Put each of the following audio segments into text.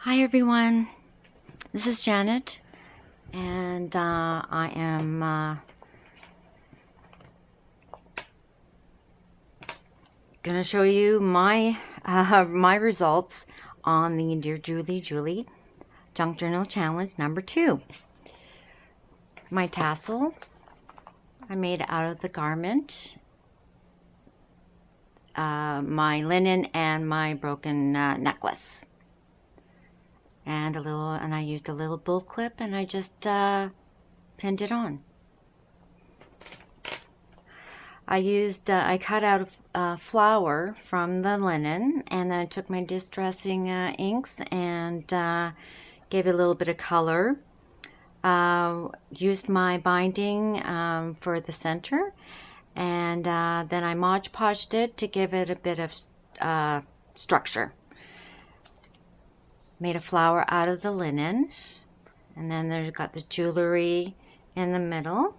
Hi everyone, this is Janet, and I am gonna show you my my results on the Dear Julie Junk Journal Challenge number 2. My tassel I made out of the garment, my linen, and my broken necklace. And I used a little bull clip, and I just pinned it on. I cut out flour from the linen, and then I took my distressing inks and gave it a little bit of color. Used my binding for the center, and then I Mod Podged it to give it a bit of structure. Made a flower out of the linen, and then there's got the jewelry in the middle.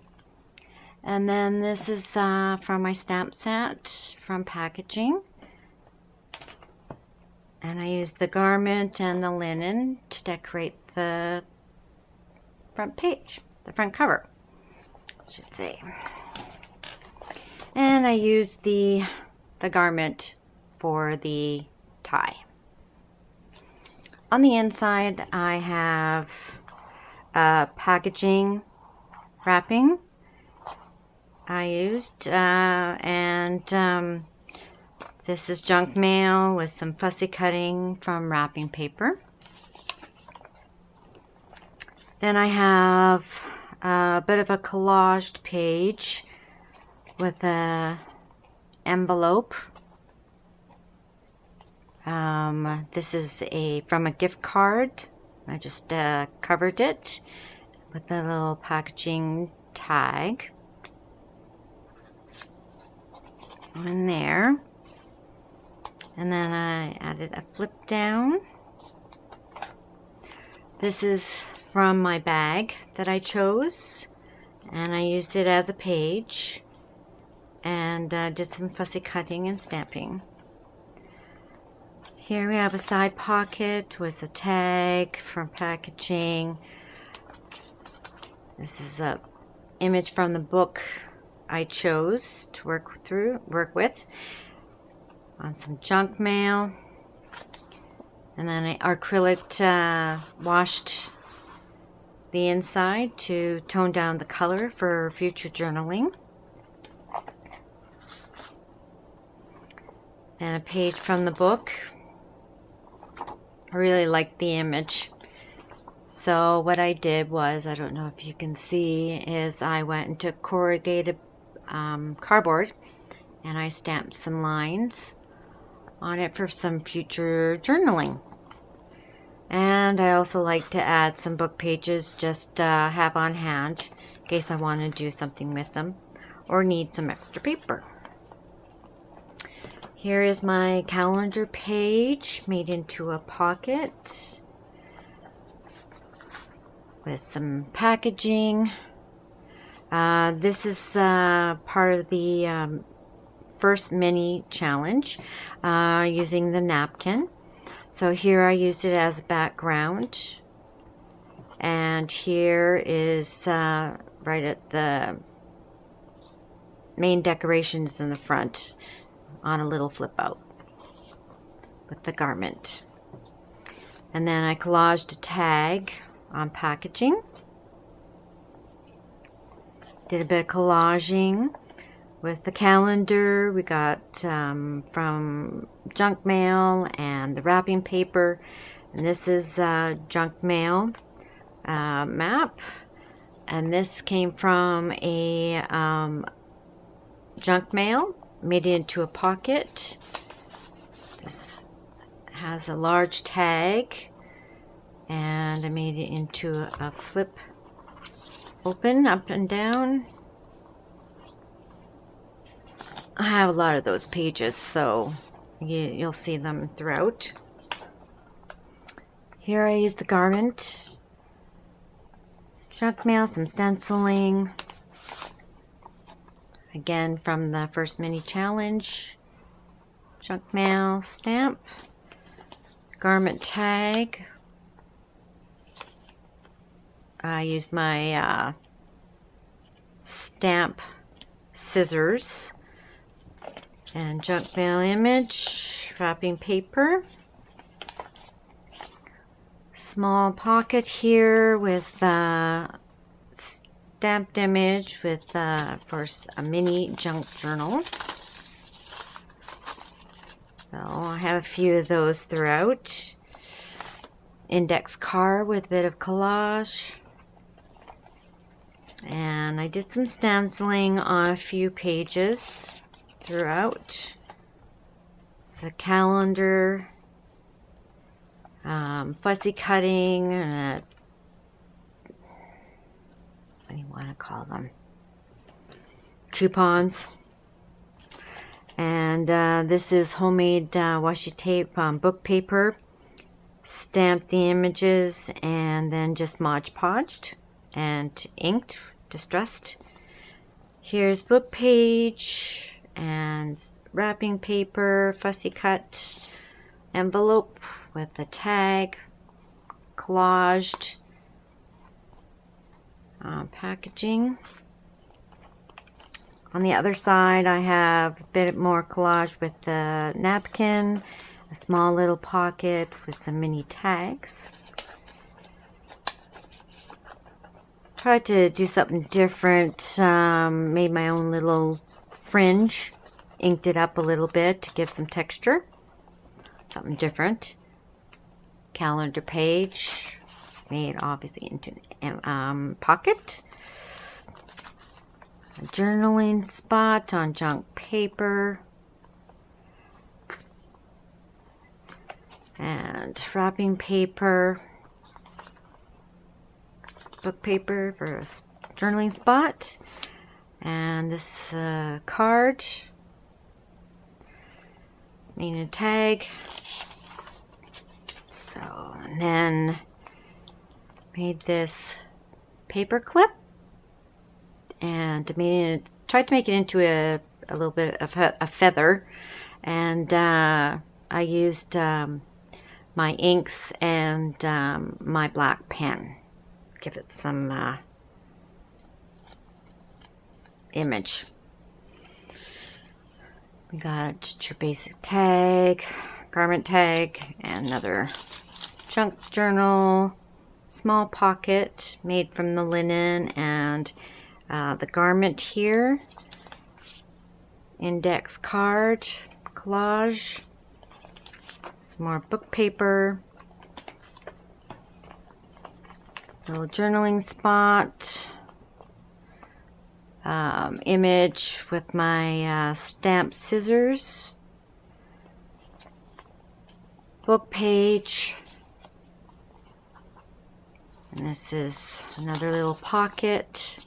And then this is from my stamp set from packaging, and I used the garment and the linen to decorate the front page, the front cover, I should say. And I used the garment for the tie. On the inside, I have packaging wrapping I used, and this is junk mail with some fussy cutting from wrapping paper. Then I have a bit of a collaged page with a envelope. This is from a gift card. I just covered it with a little packaging tag in there, and then I added a flip down. This is from my bag that I chose, and I used it as a page and did some fussy cutting and stamping. Here we have a side pocket with a tag from packaging. This is a image from the book I chose to work with on some junk mail. And then I acrylic washed the inside to tone down the color for future journaling. And a page from the book. I really liked the image, so what I did was, I don't know if you can see, is I went and took corrugated cardboard and I stamped some lines on it for some future journaling. And I also like to add some book pages just have on hand in case I want to do something with them or need some extra paper. Here is my calendar page made into a pocket with some packaging. This is part of the first mini challenge using the napkin. So here I used it as a background, and here is right at the main decorations in the front on a little flip out with the garment. And then I collaged a tag on packaging. Did a bit of collaging with the calendar we got from junk mail and the wrapping paper. And this is junk mail map. And this came from a junk mail. Made it into a pocket. This has a large tag, and I made it into a flip open up and down. I have a lot of those pages, so you'll see them throughout. Here I use the garment, junk mail, some stenciling. Again, from the first mini challenge, junk mail stamp, garment tag I used my stamp scissors and junk mail image, wrapping paper. Small pocket here with stamped image with, of course, a mini junk journal. So I have a few of those throughout. Index card with a bit of collage. And I did some stenciling on a few pages throughout. It's a calendar, fussy cutting, and what do you want to call them? Coupons. And this is homemade washi tape book paper. Stamped the images and then just Mod Podged and inked, distressed. Here's book page and wrapping paper, fussy cut, envelope with the tag, collaged packaging. On the other side, I have a bit more collage with the napkin, a small little pocket with some mini tags. Tried to do something different, made my own little fringe, inked it up a little bit to give some texture, something different. Calendar page, made obviously into a pocket. A journaling spot on junk paper. And wrapping paper. Book paper for a journaling spot. And this card. Made a tag. So, and then made this paper clip. And tried to make it into a little bit of a feather. And I used my inks and my black pen. Give it some image. We got your basic tag, garment tag, and another junk journal, small pocket made from the linen, and the garment here, index card, collage, some more book paper, little journaling spot, image with my stamp scissors, book page, and this is another little pocket,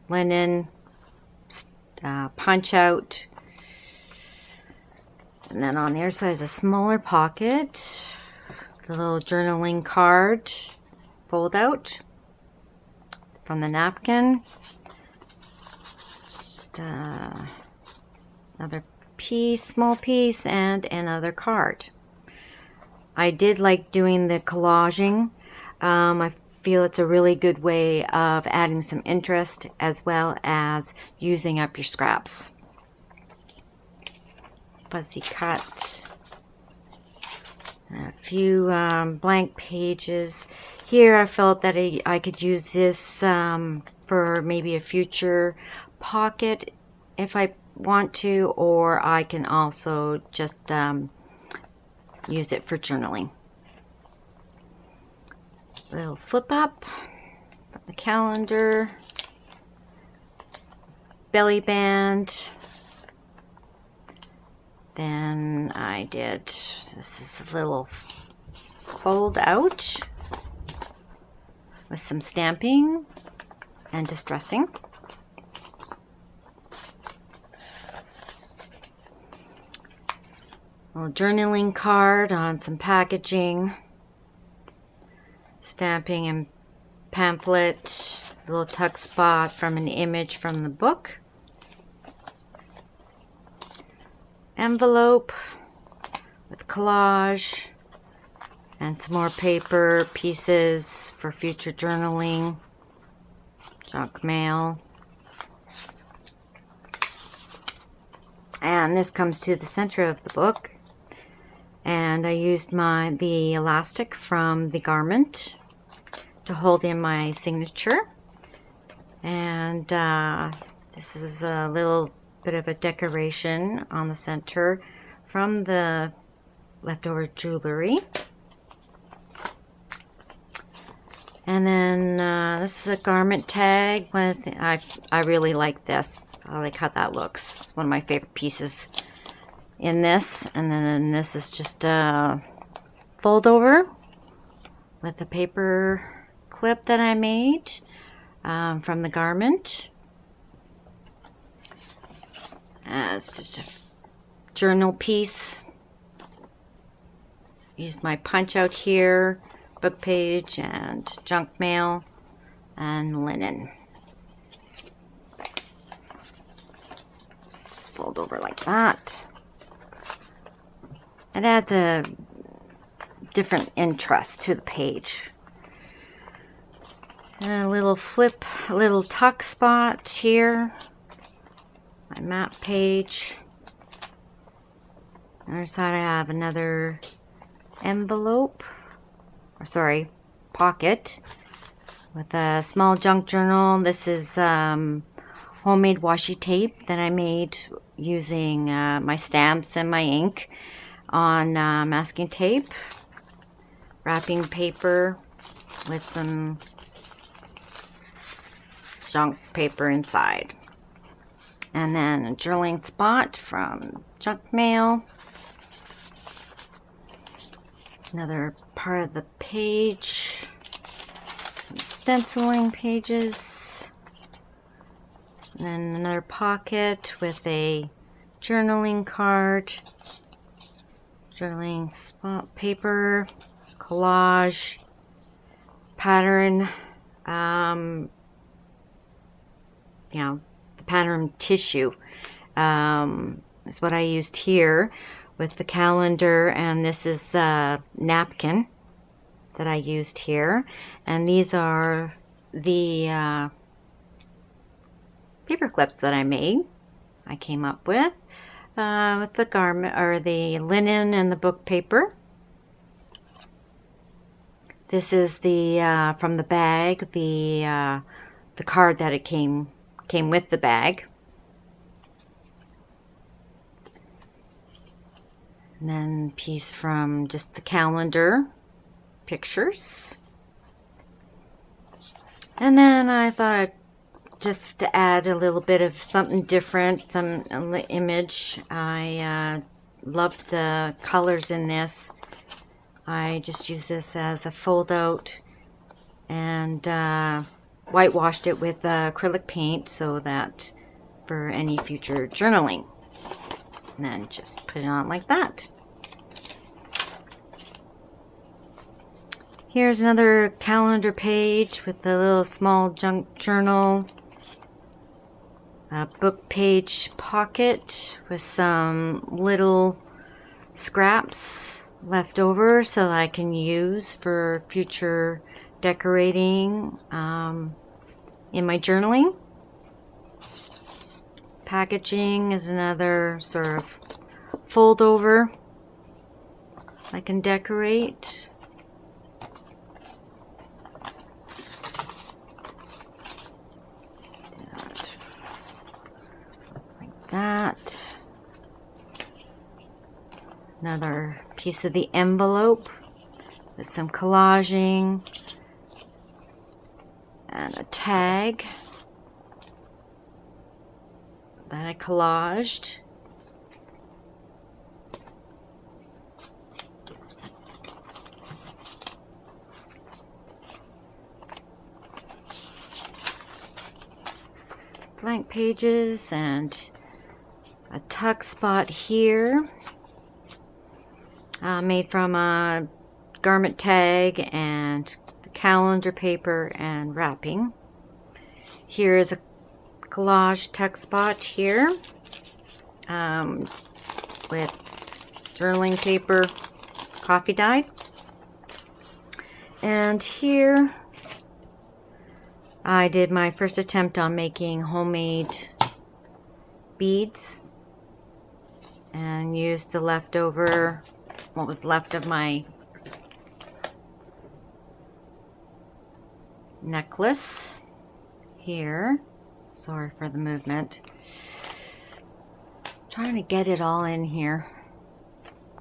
linen, punch out, and then on the other side is a smaller pocket, the little journaling card, fold out from the napkin, just another piece, small piece, and another card. I did like doing the collaging. I feel it's a really good way of adding some interest as well as using up your scraps. Fuzzy cut. A few blank pages. Here I felt that I could use this for maybe a future pocket if I want to, or I can also just use it for journaling. Little flip up from the calendar, belly band. Then I did, this is a little fold out with some stamping and distressing. A little journaling card on some packaging, stamping and pamphlet, little tuck spot from an image from the book. Envelope with collage And some more paper pieces for future journaling. Junk mail. And this comes to the center of the book. And I used the elastic from the garment to hold in my signature. And this is a little bit of a decoration on the center from the leftover jewelry. And then this is a garment tag. I really like this. I like how that looks. It's one of my favorite pieces in this. And then this is just a fold over with a paper clip that I made from the garment. It's just a journal piece. Used my punch out here, book page, and junk mail, and linen. Just fold over like that. It adds a different interest to the page. And a little flip, a little tuck spot here. My map page. On the other side I have another envelope, or sorry, pocket with a small junk journal. This is homemade washi tape that I made using my stamps and my ink on masking tape, wrapping paper with some junk paper inside. And then a journaling spot from junk mail. Another part of the page. Some stenciling pages. And then another pocket with a journaling card. Journaling spot paper. Collage. Pattern. The pattern tissue is what I used here with the calendar, and this is a napkin that I used here, and these are the paper clips that I came up with the garment, or the linen and the book paper. This is the from the bag, the card that it came with the bag. And then piece from just the calendar pictures. And then I thought just to add a little bit of something different, some image. I loved the colors in this. I just used this as a fold out and whitewashed it with acrylic paint so that for any future journaling. And then just put it on like that. Here's another calendar page with a little small junk journal. A book page pocket with some little scraps left over so that I can use for future decorating in my journaling. Packaging is another sort of fold over I can decorate. Like that. Another piece of the envelope with some collaging and a tag that I collaged. Blank pages and a tuck spot here made from a garment tag and calendar paper and wrapping. Here is a collage tuck spot here with journaling paper, coffee dyed. And here I did my first attempt on making homemade beads and used the leftover, what was left of my necklace here. Sorry for the movement. Trying to get it all in here.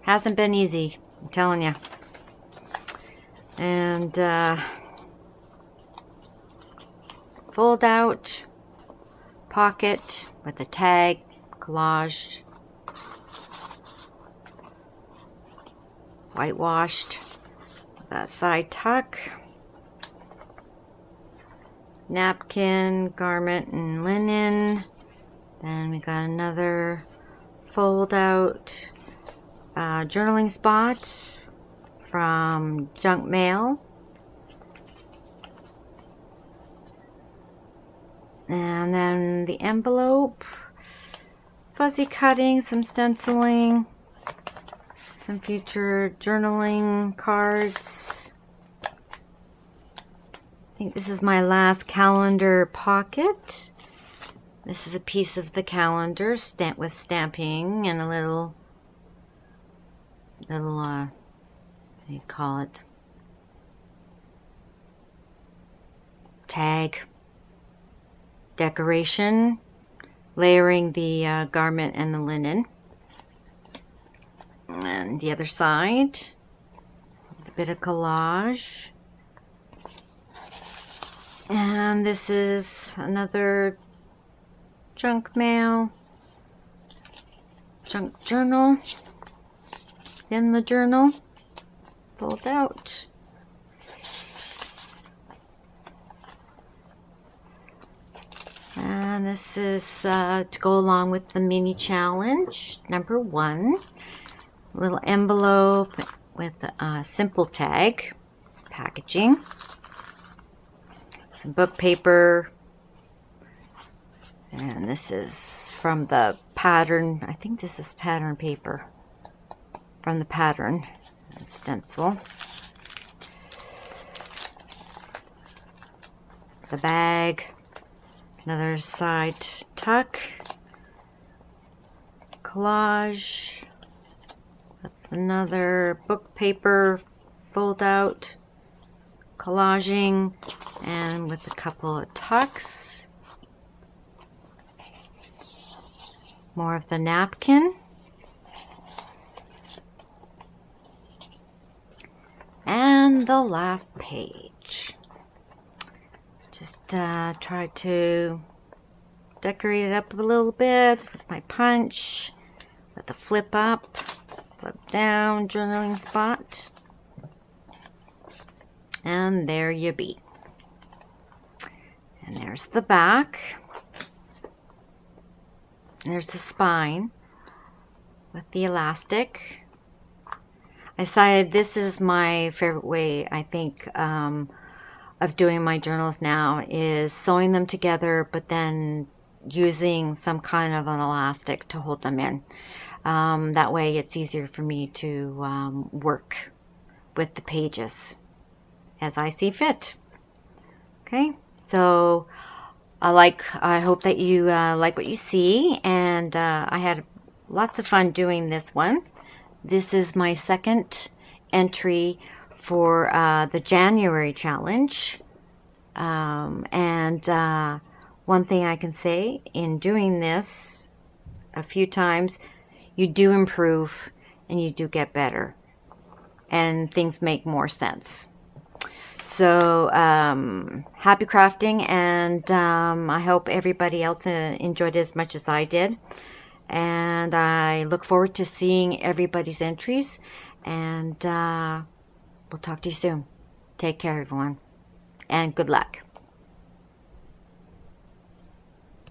Hasn't been easy, I'm telling you. And fold out pocket with a tag, collage, whitewashed, that side tuck, napkin, garment, and linen. Then we got another fold out journaling spot from junk mail. And then the envelope, fuzzy cutting, some stenciling, some future journaling cards. I think this is my last calendar pocket. This is a piece of the calendar stamped with stamping and a little what do you call it? Tag. Decoration, layering the garment and the linen. And the other side, a bit of collage. And this is another junk mail, junk journal. In the journal, fold out. And this is to go along with the mini challenge, number 1. A little envelope with a simple tag, packaging, some book paper, and this is from the pattern. I think this is pattern paper from the pattern stencil. The bag. Another side tuck, collage, with another book paper fold out, collaging, and with a couple of tucks. More of the napkin. And the last page. Just try to decorate it up a little bit with my punch, with the flip up, flip down journaling spot. And there you be. And there's the back. There's the spine with the elastic. I decided this is my favorite way, I think, of doing my journals now, is sewing them together but then using some kind of an elastic to hold them in. That way it's easier for me to work with the pages as I see fit. Okay, so I hope that you like what you see, and I had lots of fun doing this one. This is my second entry for the January challenge. And one thing I can say, in doing this a few times, you do improve and you do get better. And things make more sense. So happy crafting, and I hope everybody else enjoyed it as much as I did. And I look forward to seeing everybody's entries, and we'll talk to you soon. Take care, everyone, and good luck.